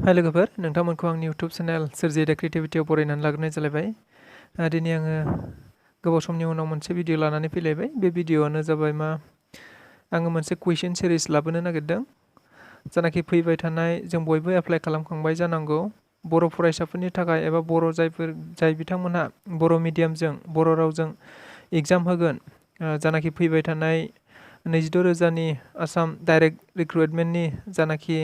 हाय लोगोफोर, नोंथांमोनखौ आंनि YouTube चेनेल सोरजि दा क्रिएटिभिटियाव बरायनानै लाग्रोनाय जालायबाय। दिनै आङो गोबाव समनि उनाव मोनसे भिडिअ लानानै फैलायबाय। बे भिडिअआनो जाबाय आङो मोनसे कुइसन सिरिज लाबोनो नागिरदों। जानाखि फैबाय थानाय जों बयबो एप्लाइ खालामखांबाय जानांगौ बर' फरायसाफोरनि थाखाय एबा जाय बिथांमोनहा बर' मिडियामजों बर' रावजों एग्जाम होगोन, जानाखि फैबाय थानाय 22,000नि आसाम डाइरेक्ट रिक्रुटमेन्टनि जानाखि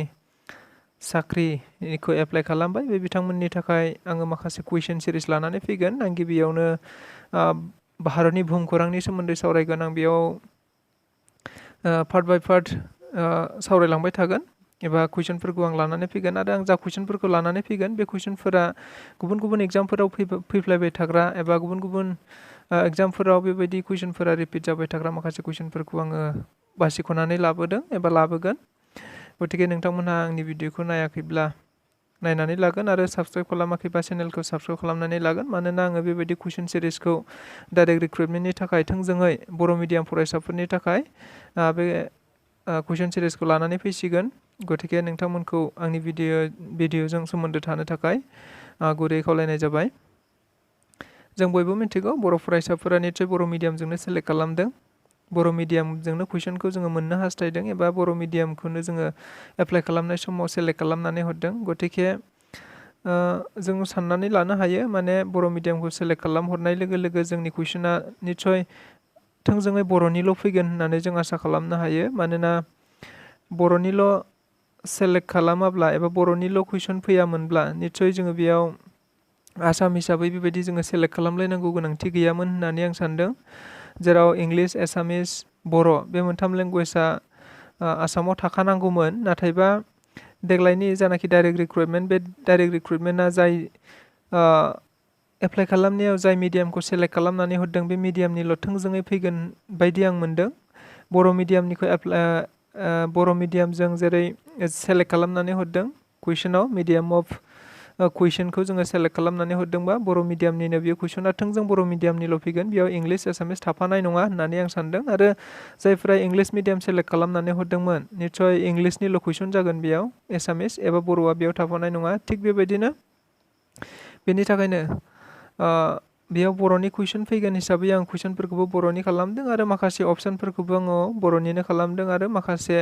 साख्रिखौ एप्लाइ खालामबाय, बे बिथांमोननि थाखाय आङो माखासे कुइसन सिरिज लानानै फैगोन। आं गिबियावनो भारतनि भुमखौरांनि सोमोन्दै सावरायगोन। आं बेयाव पार्ट बाय पार्ट सावरायलांबाय थागोन एबा कुइसनफोरखौ आं लानानै फैगोन। आरो आं जा कुइसनफोरखौ लानानै फैगोन बे कुइसनफोरा गुबुन गुबुन एग्जामफोराव फैफ्लायबाय थाग्रा एबा गुबुन गुबुन एग्जामफोराव बेबायदि कुइसनफोरा रिपिट जाबाय थाग्रा माखासे कुइसनफोरखौ आङो बासिख'नानै लाबोदों एबा लाबोगोन। गतिके नोंथांमोनहा आंनि भिडिअखौ नायाखैब्ला नायनानै लागोन आरो साबस्क्राइब खालामाखैबा चेनेलखौ साबस्क्राइब खालामनानै लागोन। मानोना आङो बेबायदि कुइसन सिरिजखौ डाइरेक्ट रिक्रुटमेन्टनि थाखाय थोंजोङै बर' मिडियाम फरायसाफोरनि थाखाय बे कुइसन सिरिजखौ लानानै फैसिगोन। गतिके नोंथांमोनखौ आंनि भिडिअजों सोमोन्दो थानो थाखाय गुरै खावलायनाय जाबाय। जों बयबो मिथिगौ बर' फरायसाफोरा निस्सय बर' मिडियामजोंनो सेलेक्ट खालामदों। बर' मिडियामजोंनो कुइसनखौ जोङो मोननो हास्थायदों एबा बर' मिडियामखौनो जोङो एप्लाइ खालामनाय समाव सेलेक्ट खालामनानै हरदों। गतिके जों साननानै लानो हायो, माने बर' मिडियामखौ सेलेक्ट खालामहरनाय लोगो लोगो जोंनि कुइसना निस्सय थोंजोङै बर'निल' फैगोन होननानै जों आसा खालामनो हायो। मानोना बर'निल' सेलेक्ट खालामाब्ला एबा बर'निल' कुइसन फैयामोनब्ला निस्सय जोङो बेयाव आसाम हिसाबै बेबायदि जोङो सेलेक्ट खालामलायनांगौ गोनांथि गैयामोन होननानै आं सानदों। जेराव इंलिस, एसामिस, बर' बे मोनथाम लेंगुवेजआ आसामाव थाखानांगौमोन। नाथायबा देग्लायनि जानाखि डाइरेक्ट रिक्रुटमेन्ट, बे डाइरेक्ट रिक्रुटमेन्टआ जाय एप्लाइ खालामनायाव जाय मिडियामखौ सेलेक्ट खालामनानै हरदों, बे मिडियामनिल' थोंजोङै फैगोन बायदि आं मोनदों। बर' मिडियामजों जेरै सेलेक्ट खालामनानै हरदों कुइसनाव, मिडियाम अफ कुइसनखौ जोङो सेलेक्ट खालामनानै हरदोंबा बर' मिडियामनिनो बे कुइसना थोंजों बर' मिडियामनिल' फैगोन, बेयाव इंलिस, एसामिस थाफानाय नङा होननानै आं सानदों। आरो जायफ्रा इंलिस मिडियाम सेलेक्ट खालामनानै हरदोंमोन, निस्सय इंलिसनिल' कुइसन जागोन बेयाव, एसामिस एबा बर'आ बेयाव थाफानाय नङा। थिग बेबायदिनो बेनि थाखायनो बेयाव बर'नि कुइसन फैगोन हिसाबै आं कुइसनफोरखौबो बर'नि खालामदों आरो माखासे अपसनफोरखौबो आङो बर'निनो खालामदों आरो माखासे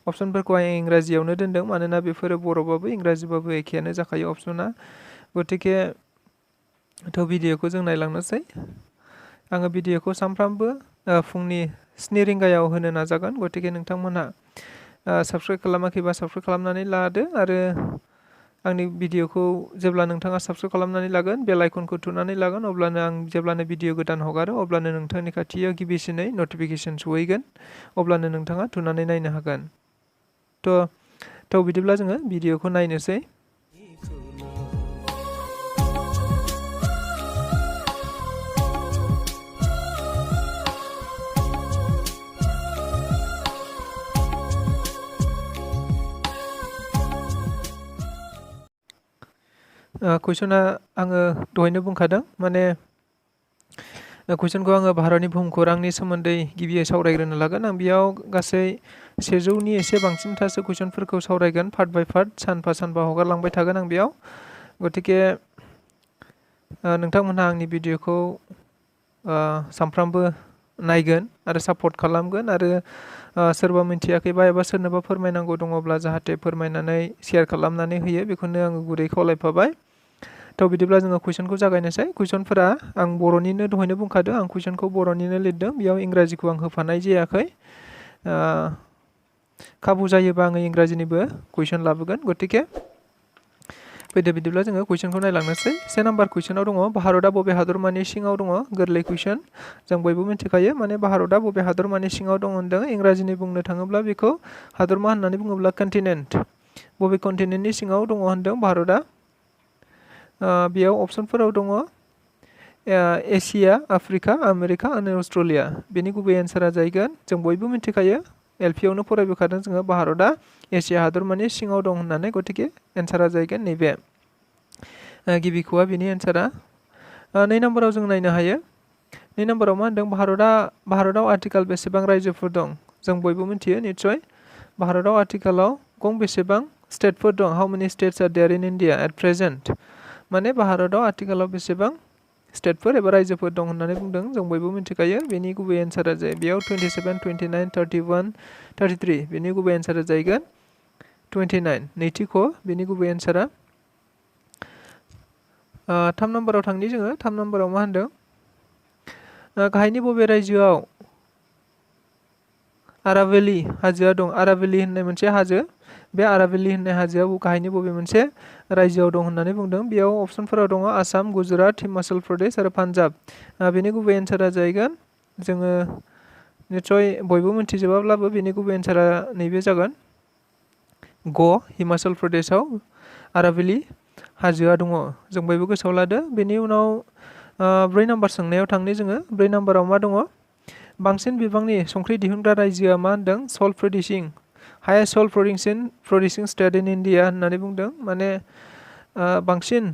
अपसनफोरखौ आं इंराजियावनो दोनदों। मानोना बेफोरो बर'बाबो इंराजिबाबो एखेयानो जाखायो अपसना। गतिके भिडिअखौ जों नायलांनोसै। आङो भिडिअखौ सानफ्रामबो फुंनि 7 रिंगायाव होनो नाजागोन। गतिके नोंथांमोनहा साबस्क्राइब खालामाखैबा साबस्क्राइब खालामनानै लादो आरो आंनि भिडिअखौ जेब्ला नोंथाङा साबस्क्राइब खालामनानै लागोन, बेल आइकनखौ थुनानै लागोन, अब्लानो आं जेब्लानो भिडिअ गोदान हगारो अब्लानो नोंथांनि खाथियाव गिबिसिनै नटिफिकेसन सहैगोन। अब्लानो नोंथाङा थुनानै नायनो हागोन। बिदिब्ला जोङो भिडिअखौ नायनोसै। कुइसना आङो दहायनो बुंखादों, माने कुइसनखौ आङो भारतनि भुमखौरांनि सोमोन्दै गिबियै सावरायग्रोनो लागोन। आं बेयाव गासै 100नि एसे बांसिनथासो कुइसनफोरखौ सावरायगोन, पार्ट बाय पार्ट, सानफा हगारलांबाय थागोन आं बेयाव। गतिके नोंथांमोनहा आंनि भिडिअखौ सानफ्रामबो नायगोन आरो सापर्ट खालामगोन आरो सोरबा मिथियाखैबा एबा सोरनोबा फोरमायनांगौ दङब्ला जाहाथे फोरमायनानै शेयार खालामनानै होयो, बेखौनो आङो गुरै खावलायफाबाय। बिदिब्ला जोङो कुइसनखौ जागायनोसै। कुइसनफोरा आं बर'निनो दहायनो बुंखादों, आं कुइसनखौ बर'निनो लिरदों, बेयाव इंराजिखौ आं होफानाय जायाखै। खाबु जायोबा आङो इंराजिनिबो कुइसन लाबोगोन। गतिके बिदिब्ला जोङो कुइसनखौ नायलांनोसै। 1 नाम्बार कुइसनाव दङ, भारतआ बबे हादरमानि सिङाव दङ? गोरलै कुइसन, जों बयबो मिथिखायो। माने भारतआ बबे हादरमानि सिङाव दङ होनदों। इंराजिनि बुंनो थाङोब्ला बेखौ हादरमा होननानै बुङोब्ला कन्टिनेन्ट। बबे कन्टिनेन्टनि सिङाव दङ होनदों भारतआ? बेयाव अपसनफोराव दङ एसिया, आफ्रिका, आमेरिका आरो अस्ट्रेलिया। बेनि गुबै एन्सारा जाहैगोन, जों बयबो मिथिखायो, एलपियावनो फरायबोखादों जोङो, भारतआ एसिया हादरमानि सिङाव दं होननानै। गतिके एन्सारा जाहैगोन नैबे। गिबि खुआ बेनि एन्सारा। 2 नाम्बाराव जों नायनो हायो। 2 नाम्बाराव मा होनदों? भारतआव आथिखाल बेसेबां रायजोफोर दं? जों बयबो मिथियो निस्सय। भारतआव आथिखालाव बेसेबां स्टेटफोर दं? How many states are there in India at present? माने भारताव आथिखालाव बेसेबां स्टेटफोर एबा रायजोफोर दं होननानै बुंदों। जों बयबो मिथिखायो बेनि गुबै एन्सारा जायो बेयाव 27, 29, 31, 33 बेनि गुबै एन्सारा जाहैगोन 29 नैथि ख बेनि गुबै एन्सारा। 3 नम्बराव थांनि जोङो। 3 नम्बराव मा होनदों? गाहायनि बबे रायजोआव आरावली हाजोआ दं? आरावली होननाय मोनसे हाजो, बे आरावली होननाय हाजोआ गाहायनि बबे मोनसे रायजोआव दं होननानै बुंदों। बेयाव अप्सनफोराव दङ आसाम, गुजरात, हिमाचल प्रदेश आरो पान्जाब। बेनि गुबै एन्सारा जाहैगोन, जोङो निस्सय बयबो मिथिजोबाब्लाबो बेनि गुबै एन्सारा नैबे जागोन ग हिमाचल प्रदेशआव आरावली हाजोआ दङ। जों बयबो गोसोआव लादो। बेनि उनाव 4 नम्बर सोंनायाव थांनि जोङो। 4 नम्बराव मा दङ? बांसिन बिबांनि संख्रि दिहुनग्रा रायजोआ मा होनदों? Salt producing highest salt producing state in India होननानै बुंदों। माने बांसिन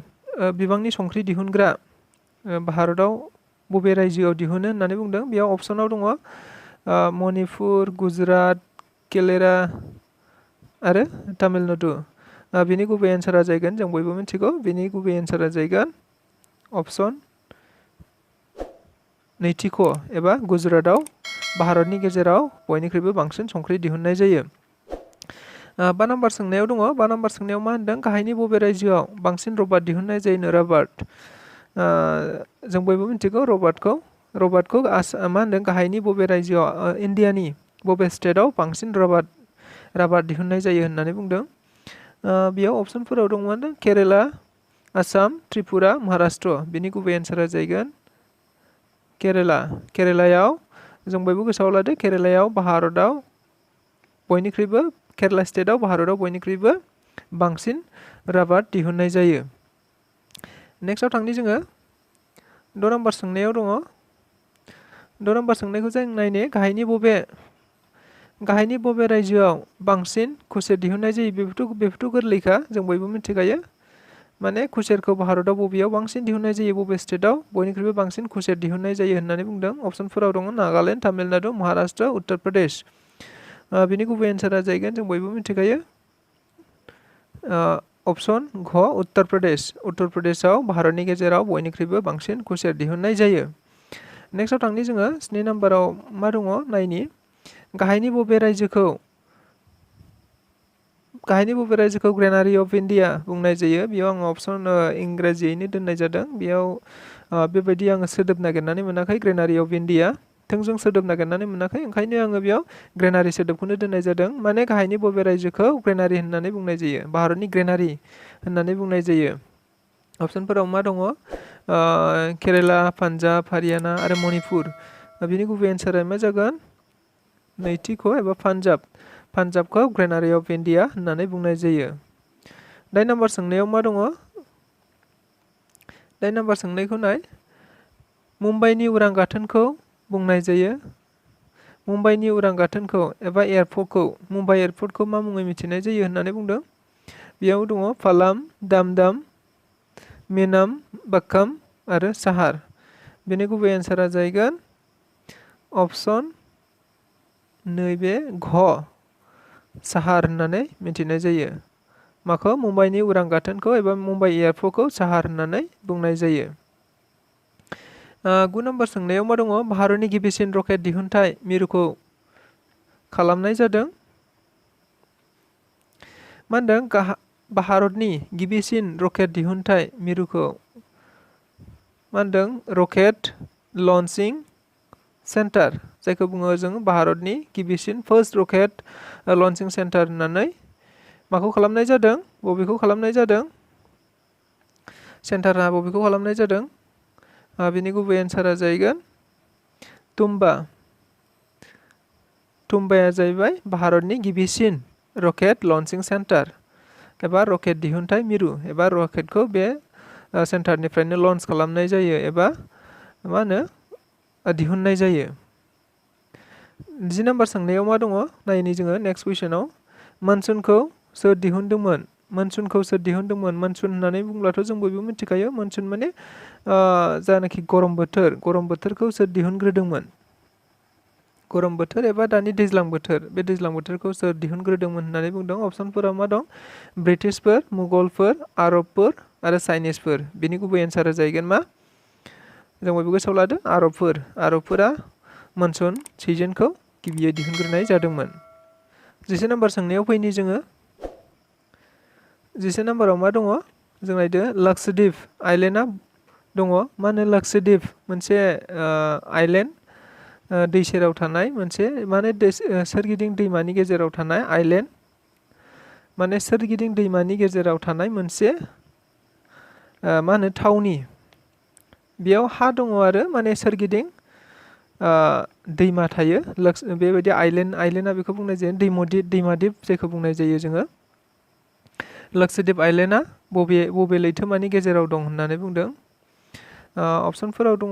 बिबांनि संख्रि दिहुनग्रा भारताव बबे रायजोआव दिहुनो होननानै बुंदों। बेयाव अप्सनाव दङ मणिपुर, गुजरात, केरेला आरो तामिलनाडु। बेनि गुबै एन्सारा जाहैगोन, जों बयबो मिथिगौ बेनि गुबै एन्सारा जाहैगोन अप्सन नैथि ख एबा गुजरातआव भारतनि गेजेराव बयनिख्रुइबो बांसिन संख्रि दिहुननाय जायो। 5 नम्बर सोंनायाव दङ। 5 नम्बर सोंनायाव मा होनदों? गाहायनि बबे रायजोआव बांसिन रबाट दिहुननाय जायो? रबाट। जों बयबो मिथिगौ रबाटखौ मा होनदों? गाहायनि बबे रायजोआव इन्डियानि बबे स्टेटआव बांसिन रबाट दिहुननाय जायो होननानै बुंदों। बेयाव अप्सनफोराव दंमोन केरेला, आसाम, त्रिपुरा, महाराष्ट्र। बेनि गुबै एन्सारा जाहैगोन केरेला। केरेलायाव जों बयबो गोसोआव लादो, केरेलायाव भारताव बयनिख्रुइबो केरेला स्टेटआव भारताव बयनिख्रुइबो बांसिन रबाट दिहुननाय जायो। नेक्स्टआव थांनि जोङो। 6 नम्बर सोंनायाव दङ। 6 नम्बर सोंनायखौ जों नायनो। गाहायनि बबे रायजोआव बांसिन खुसेर दिहुननाय जायो? बेफोरथ' गोरलैखा, जों बयबो मिथिखायो। माने खुसेरखौ भारताव बबेयाव बांसिन दिहुननाय जायो? बबे स्टेटआव बयनिख्रुइबो बांसिन खुसेर दिहुननाय जायो होननानै बुंदों। अप्सनफोराव दङ नागालेण्ड, तामिलनाडु, महाराष्ट्र, उत्तर प्रदेश। बेनि गुबै एन्सारा जाहैगोन, जों बयबो मिथिखायो अप्सन घ उत्तर प्रदेश। उत्तर प्रदेशआव भारतनि गेजेराव बयनिख्रुइबो बांसिन खुसेर दिहुननाय जायो। नेक्स्टआव थांनि जोङो। 7 नम्बराव मा दङ नायनि। गाहायनि बबे रायजोखौ ग्रेनारि अफ इन्डिया बुंनाय जायो? बेयाव आङो अप्सन इंराजियैनो दोननाय जादों। बेयाव बेबायदि आङो सोदोब नागिरनानै मोनाखै ग्रेनारि अफ इन्डिया, थोंजों सोदोब नागिरनानै मोनाखै, ओंखायनो आङो बेयाव ग्रेनारि सोदोबखौनो दोननाय जादों। माने गाहायनि बबे रायजोखौ ग्रेनारि होननानै बुंनाय जायो? भारतनि ग्रेनारि होननानै बुंनाय जायो। अप्सनफोराव मा दङ? केरेला, पान्जाब, हारियाना आरो मणिपुर। बेनि गुबै एन्सारा मा जागोन? नैथि ख एबा पान्जाब। पान्जाबखौ ग्रेनारि अफ इन्डिया होननानै बुंनाय जायो। 8 नम्बर सोंनायाव मा दङ? 8 नम्बर सोंनायखौ नाय। मुम्बाइनि उरां गाथोनखौ बुंनाय जायो। मुम्बाइनि उरां गाथोनखौ एबा एयारपर्टखौ, मुम्बाइ एयारपर्टखौ मा मुङै मिथिनाय जायो होननानै बुंदों? बेयाव दङ पालाम, दामदाम, मेनाम, बाक्काम आरो साहार। बेनि गुबै एन्सारा जाहैगोन अप्सन नैबे घ साहार होननानै मिथिनाय जायो। माखौ? मुम्बाइनि उरां गाथोनखौ एबा मुम्बाइ एयारपर्टखौ साहार होननानै बुंनाय जायो। 9 नम्बर सोंनायाव मा दङ? भारतनि गिबिसिन रकेट दिहुनथाइ मिरुखौ खालामनाय जादों। मा होनदों? भारतनि गिबिसिन रकेट दिहुनथाइ मिरुखौ मा होनदों? रकेट लन्चिं सेन्टार, जायखौ बुङो जों भारतनि गिबिसिन फार्स्ट रकेट लन्चिं सेन्टार होननानै माखौ खालामनाय जादों? बबेखौ खालामनाय जादों? सेन्टारा बबेखौ खालामनाय जादों? बेनि गुबै एन्सारा जाहैगोन तुम्बा। तुम्बाया जाहैबाय भारतनि गिबिसिन रकेट लन्चिं सेन्टार एबा रकेट दिहुनथाइ मिरु, एबा रकेटखौ बे सेन्टारनिफ्रायनो लन्च खालामनाय जायो एबा मा होनो दिहुननाय जायो। 10 नम्बर सोंनायाव मा दङ? नायनि जोङो नेक्स्ट कुइसनाव। मनसुनखौ सोर दिहुनदोंमोन? मनसुनखौ सोर दिहुनदोंमोन? मनसुन होननानै बुंब्लाथ' जों बयबो मिथिखायो। मनसुन माने जानाखि गरम बोथोर, गरम बोथोरखौ सोर दिहुनग्रोदोंमोन? गरम बोथोर एबा दानि दैज्लां बोथोर बे दैज्लां बोथोरखौ सोर दिहुनग्रोदोंमोन होननानै बुंदों अपसनफोराव मा दं ब्रिटिशफोर मुगलफोर आरबफोर आरो चाइनिसफोर बिनि गुबै एन्सारा जाहैगोन मा जों बयबो गोसोआव लादो आरबफोरा मनसुन सिजनखौ गिबियै दिहुनग्रोनाय जादोंमोन 11 नाम्बार सोंनायाव फैनि जोङो 11 नाम्बाराव मा दङ जों नायदो लक्षद्वीप आइलेन्डआ दङ मा होनो लक्षद्वीप मोनसे आइलेन्ड दै सेराव थानाय मोनसे माने सोरगिदिं दैमानि गेजेराव थानाय आइलेन्ड माने सोरगिदिं दैमानि गेजेराव थानाय मोनसे मा होनो थावनि बेयाव हा दङ आरो माने सोरगिदिं दैमा थायो बेबायदि आइलेन्डआ बेखौ बुंनाय जायो दैमादिप जायखौ बुंनाय जायो जोङो लक्षद्वीप आइलेन्डआ बबे लैथोमानि गेजेराव दं होननानै बुंदों अपसनफोराव दङ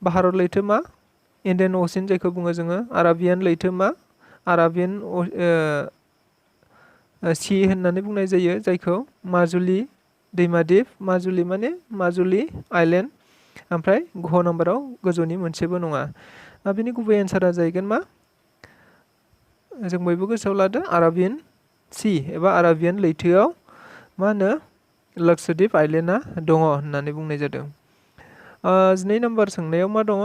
भारत लैथोमा इन्डियान अशियान जायखौ बुङो जोङो आराबियान लैथोमा आराबियान सि होननानै बुंनाय जायो जायखौ माजुलि दैमादिप माजुलि माने माजुलि आइलेन्ड ओमफ्राय घ नाम्बाराव गोजौनि मोनसेबो नङा बिनि गुबै एन्सारा जाहैगोन मा जों बयबो गोसोआव लादो आराबियान सि एबा आराबियान लैथोआव मा होनो लक्षद्वीप आइलेन्डआ दङ होननानै बुंनाय जादों 12 नाम्बार सोंनायाव मा दङ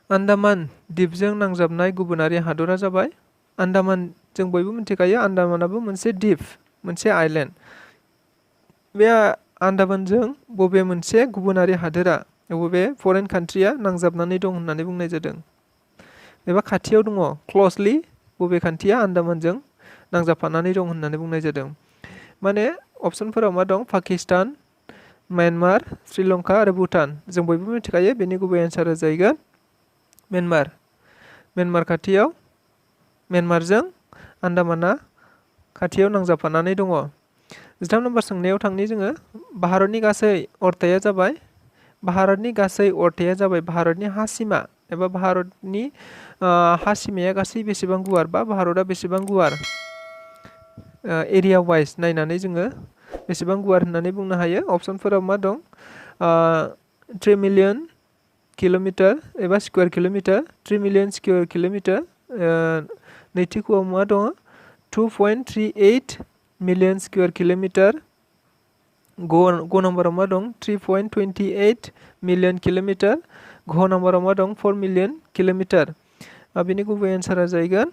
आन्दामान दिपजों नांजाबनाय गुबुनारि हादरा जाबाय आन्दामान जों बयबो मिथिखायो आन्दामानाबो मोनसे दिप मोनसे आइलेन्ड बे आन्दामानजों बबे मोनसे गुबुनारि हादोरा बबे फरेन कान्ट्रिया नांजाबनानै दं होननानै बुंनाय जादों एबा खाथियाव दङ क्लसलि बबे कान्ट्रिया आन्दामानजों नांजाबफानानै दं होननानै बुंनाय जादों माने अपसनफोराव मा दं पाकिस्तान म्यानमार श्रीलंका आरो भुटान जों बयबो मिथिखायो बेनि गुबै एन्सारा जाहैगोन म्यानमार खाथियाव म्यानमारजों आन्दामाना खाथियाव नांजाबफानानै दङ 13 नाम्बार सोंनायाव थांनि जोङो भारतनि गासै अरथाया जाबाय भारतनि हा सिमा एबा भारतनि हा सिमाया गासै बेसेबां गुवार बा भारतआ बेसेबां गुवार एरिया वाइज नायनानै जोङो बेसेबां गुवार होननानै बुंनो हायो अपसनफोराव मा दं 3 मिलियन किल'मिटार एबा square kilometre 3 million square kilometre नैथि ख'आव मा दङ 2.38 मिलियन स्कुवेर किल'मिटार ग नाम्बाराव मा दं 3.28 मिलियन किल'मिटार घ नाम्बाराव मा दं 4 मिलियन किल'मिटार बेनि गुबै एन्सारा जाहैगोन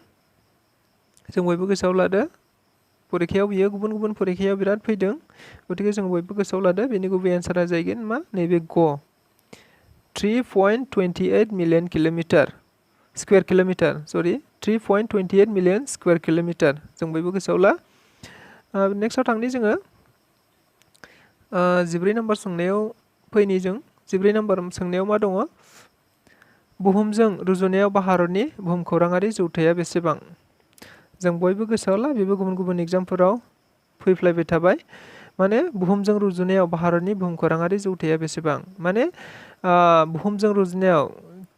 जों बयबो गोसोआव लादो फरिखायाव बियो गुबुन फरिखायाव बिराद फैदों गतिके जों बयबो गोसोआव लादो बेनि गुबै एन्सारा जाहैगोन मा नैबे ग 3.28 million kilometre square kilometre 3.28 million square kilometre जों बयबो गोसोआव ला नेक्स्टआव थांनि जोङो 14 नाम्बार सोंनायाव फैनि जों 14 नाम्बार सोंनायाव मा दङ बुहुमजों रुजुनायाव भारतनि बुहुमखौराङारि जौथाया बेसेबां जों बयबो गोसोआव ला बेबो गुबुन एग्जामफोराव फैफ्लायबाय थाबाय माने बुहुमजों रुजुनायाव भारतनि बुहुमखौराङारि जौथाया बेसेबां माने बुहुमजों रुजुनायाव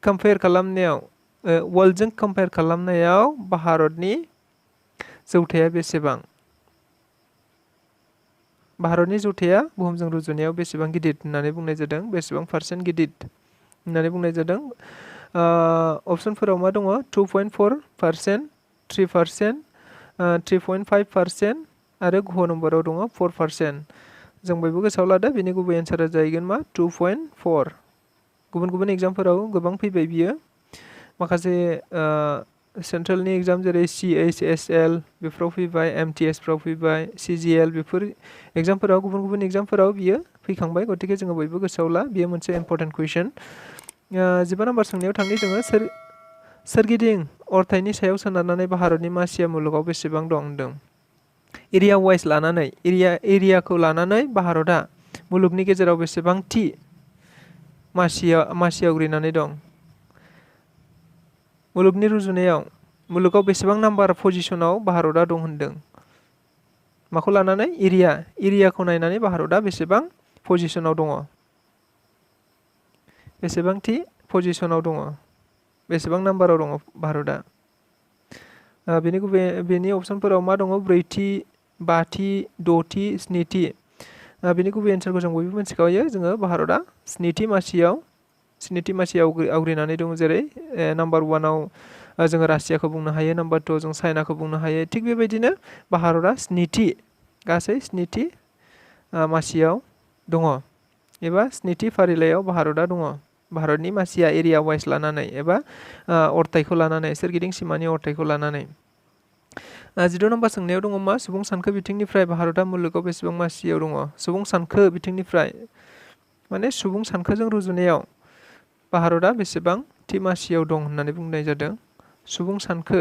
कम्पेयार खालामनायाव वर्ल्डजों कम्पेयार खालामनायाव भारतनि जौथाया बेसेबां भारतनि जौथाया बुहुमजों रुजुनायाव बेसेबां गिदिर होननानै बुंनाय जादों बेसेबां पार्सेन्ट गिदिर होननानै बुंनाय जादों अपसनफोराव मा दङ 2.4% 3% 3.5% आरो घ नम्बराव दङ 4% जों बयबो गोसोआव लादो बेनि गुबै एन्सारा जाहैगोन मा 2.4 गुबुन एग्जामफोराव गोबां फैबाय बियो माखासे सेन्ट्रेलनि एग्जाम जेरै CHSL बेफोराव फैबाय MTS फ्राव फैबाय CGL बेफोर एग्जामफोराव गुबुन एग्जामफोराव बियो फैखांबाय गतिके जोङो बयबो गोसोआव ला बियो मोनसे इम्परटेन्ट कुइसन 15 नाम्बार सोंनायाव थांनि जोङो सोरगिदिं अरथाइनि सायाव सोनारनानै भारतनि मासिया मुलुगाव बेसेबां दं होनदों एरिया वाइज लानानै एरियाखौ लानानै भारतआ मुलुगनि गेजेराव बेसेबांथि मासि आवग्रिनानै दं मुलुगनि रुजुनायाव मुलुगाव बेसेबां नाम्बार पजिशनाव भारतआ दं होनदों माखौ लानानै एरियाखौ नायनानै भारतआ बेसेबां पजिशनाव दङ बेसेबांथि पजिशनाव दङ बेसेबां नाम्बाराव दङ भारतआ बेनि अपसनफोराव मा दङ 4थि 5थि 6थि 7थि बेनि गुबै एन्सारखौ जों बयबो मिथिखायो जोङो भारतआ 7थि मासियाव स्निथि मासि आवग्रिनानै दङ। जेरै नाम्बार 1आव जोङो रासियाखौ बुंनो हायो, नाम्बार 2आव जों चाइनाखौ बुंनो हायो। थिग बेबायदिनो भारतआ गासै स्निथि मासियाव दङ एबा स्निथि फारिलाइयाव भारतआ दङ। भारतनि मासिया एरिया वाइज लानानै एबा अरथाइखौ लानानै, सोरगिदिं सिमानि अरथाइखौ लानानै। 16 नम्बर सोंनायाव दङ मा? सुबुं सानखो बिथिंनिफ्राय भारतआ मुलुगाव बेसेबां मासियाव दङ? सुबुं सानखो बिथिंनिफ्राय माने सुबुं सानखोजों रुजुनायाव भारतआ बेसेबां थि मासियाव दं होननानै बुंनाय जादों। सुबुं सानखो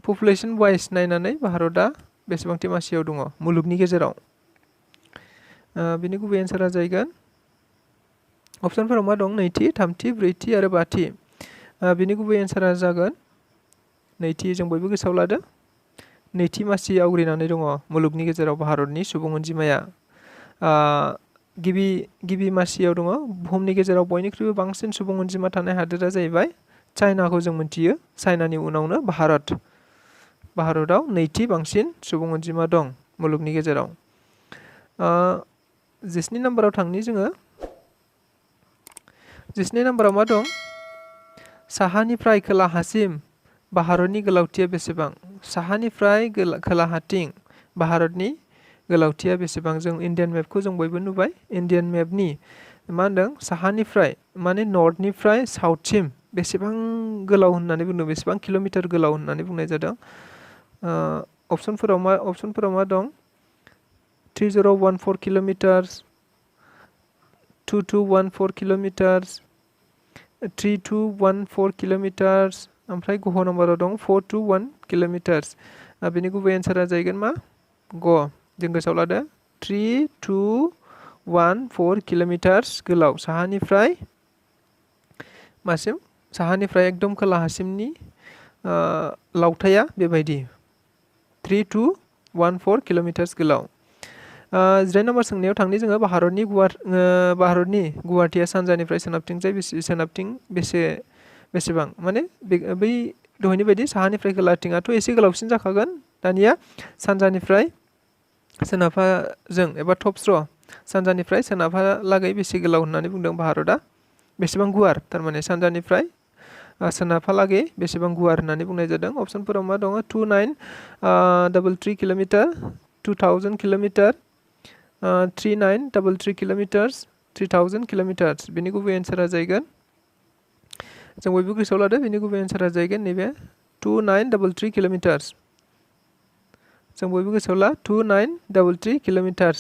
पपुलेसन वाइज नायनानै भारतआ बेसेबांथि मासियाव दङ मुलुगनि गेजेराव? बिनि गुबै एन्सारा जाहैगोन अप्सनफोराव मा दं? नैथि, थामथि, ब्रैथि आरो बाथि। बिनि गुबै एन्सारा जागोन नैथि। जों बयबो गोसोआव लादो। नैथि मासि आवग्रिनानै दङ मुलुगनि गेजेराव भारतनि सुबुं अनजिमाया। गिबि मासियाव दङ। बुहुमनि गेजेराव बयनिख्रुइबो बांसिन सुबुं अनजिमा थानाय हादोरा जाहैबाय चाइनाखौ जों मिथियो। चाइनानि उनावनो भारतआव नैथि बांसिन सुबुं अनजिमा दं मुलुगनि गेजेराव। 17 नाम्बाराव थांनि जोङो। 17 नाम्बाराव मा दं? साहानिफ्राय खोलाहासिम भारतनि गोलावथिया बेसेबां? साहानिफ्राय खोलाहाथिं भारतनि गोलावथिया बेसेबां? जों इण्डियान मेपखौ जों बयबो नुबाय। इण्डियान मेपनि मा होनदों? साहानिफ्राय माने नर्थनिफ्राय साउथसिम बेसेबां गोलाव होननानै बुंदों? बेसेबां किल'मिटार गोलाव होननानै बुंनाय जादों? अप्सनफोराव मा दं? 3014 किल'मिटार्स, 2214 किल'मिटार्स, 3214 किल'मिटार्स, ओमफ्राय गह नाम्बाराव दं 421 किल'मिटार्स। बेनि गुबै एन्सारा जाहैगोन मा? ग। जों गोसोआव लादो 3214 किल'मिटार्स गोलाव साहानिफ्राय मासिम, साहानिफ्राय एकदम खोलाहासिमनि लावथाया बेबायदि 3214 किल'मिटार्स गोलाव। 18 नम्बर सोंनायाव थांनि जोङो। भारतनि गुवारथिया सानजानिफ्राय सोनाबथिं बेसेबां? माने बै दहायनि बायदि साहानिफ्राय खोलाथिङाथ' एसे गोलावसिन जाखागोन। दानिया सानजानिफ्राय सोनाबहाजों एबा टपस्र' सानजानिफ्राय सोनाबहालागै बेसे गोलाव होननानै बुंदों भारतआ? बेसेबां गुवार? थारमाने सानजानिफ्राय सोनाबहालागै बेसेबां गुवार होननानै बुंनाय जादों? अप्सनफोराव मा दङ? 2933 किल'मिटार, 2000 किल'मिटार, 3933 किल'मिटार्स, 3000 किल'मिटार्स। बेनि गुबै एन्सारा जाहैगोन, जों बयबो गोसोआव लादो, बेनि गुबै एन्सारा जाहैगोन नैबे 2933 किल'मिटार्स। जों बयबो गोसोआव ला 2933 किल'मिटार्स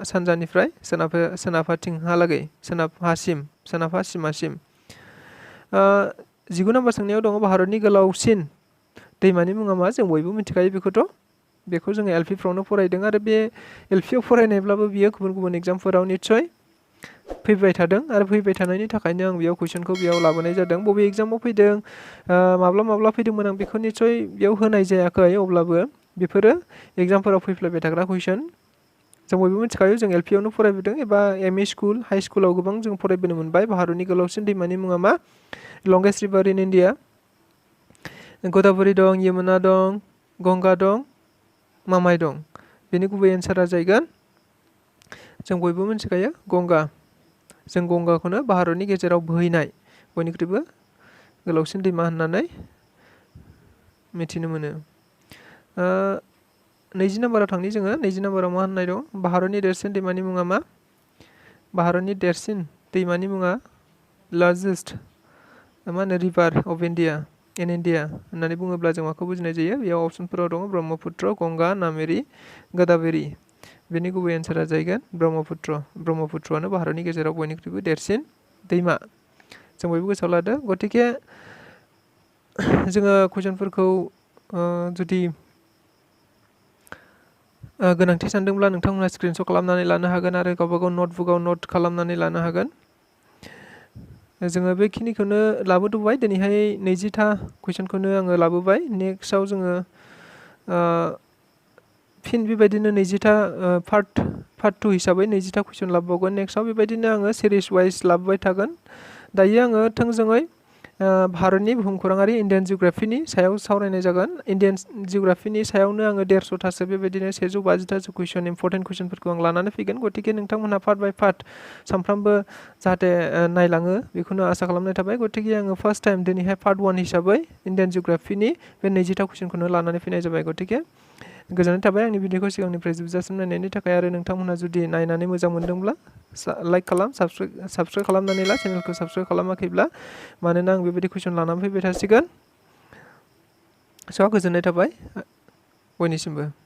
सानजानिफ्राय सोनाबहाथिंहालागै, सोनाबहा सिमासिम। 19 नम्बर सोंनायाव दङ भारतनि गोलावसिन दैमानि मुङा मा? जों बयबो मिथिखायो बेखौथ'। बेखौ जोङो एलपिफ्रावनो फरायदों आरो बे एलपिआव फरायनायब्लाबो बियो गुबुन गुबुन एग्जामफोराव निस्सय फैबाय थादों आरो फैबाय थानायनि थाखायनो आं बेयाव कुइसनखौ बेयाव लाबोनाय जादों। बबे एग्जामाव फैदों, माब्ला फैदोंमोन, आं बेखौ निस्सय बेयाव होनाय जायाखै। अब्लाबो बेफोरो एग्जामफोराव फैफ्लायबाय थाग्रा कुइसन। जों बयबो मिथिखायो, जों एलपिआवनो फरायबोदों एबा एमइ स्कुल, हाइ स्कुलाव गोबां जों फरायबोनो मोनबाय। भारतनि गोलावसिन दैमानि मुङा मा? Longest river in India. Godavari दं, यमुना दं, गंगा दं, मामाय दं। बेनि गुबै एन्सारा जाहैगोन, जों बयबो मिथिखायो, गंगा। जों गंगाखौनो भारतनि गेजेराव बोहैनाय बयनिख्रुइबो गोलावसिन दैमा होननानै मिथिनो मोनो। 20 नाम्बाराव थांनि जोङो। 20 नाम्बाराव मा होननाय दं? भारतनि देरसिन दैमानि मुङा मा? भारतनि देरसिन दैमानि मुङा लार्जेस्ट मा होनो रिभार अफ इण्डिया होननानै बुङोब्ला जों माखौ बुजिनाय जायो? बेयाव अप्सनफोराव दङ ब्रह्मपुत्र, गंगा, नामेरि, गोदाबरि। बेनि गुबै एन्सारा जाहैगोन ब्रह्मपुत्रआनो भारतनि गेजेराव बयनिख्रुइबो देरसिन दैमा। जों बयबो गोसोआव लादो। गतिके जोङो कुइसनफोरखौ जुदि गोनांथि सानदोंब्ला नोंथांमोना स्क्रिनशट खालामनानै लानो हागोन आरो गावबागाव नटबुकआव नट खालामनानै लानो हागोन। जोङो बेखिनिखौनो लाबोदोंबाय दिनैहाय 20था कुइसनखौनो आङो लाबोबाय। नेक्स्टआव जोङो फिन बेबायदिनो 20था पार्ट 2 हिसाबै 20था कुइसन लाबोबावगोन। नेक्स्टआव बेबायदिनो आङो सिरिस वाइज लाबोबाय थागोन। दायो आङो थोंजोङै भारतनि भुमखौराङारि इन्डियान जिअग्राफिनि सायाव सावरायनाय जागोन। इन्डियान जिअग्राफिनि सायावनो आङो 150थासो बेबायदिनो 150थासो कुइसन इम्परटेन्ट कुइसनफोरखौ आं लानानै फैगोन। गतिके नोंथांमोनहा पार्ट बाय पार्ट सानफ्रामबो जाहाथे नायलाङो बेखौनो आसा खालामनाय थाबाय। गतिके आङो फार्स्ट टाइम दिनैहाय पार्ट 1 हिसाबै इन्डियान जिअग्राफिनि बे 20था कुइसनखौनो लानानै फैनाय जाबाय। गतिके गोजोननाय थाबाय आंनि भिडिअखौ सिगांनिफ्राय जोबजासिम नायनायनि थाखाय। आरो नोंथांमोनहा जुदि नायनानै मोजां मोनदोंब्ला लाइक खालाम, साबस्क्राइब खालामनानै ला, चेनेलखौ साबस्क्राइब खालामाखैब्ला, मानोना आं बेबायदि कुइसन लानानै फैबाय थासिगोन। स' गोजोननाय थाबाय बयनिसिमबो।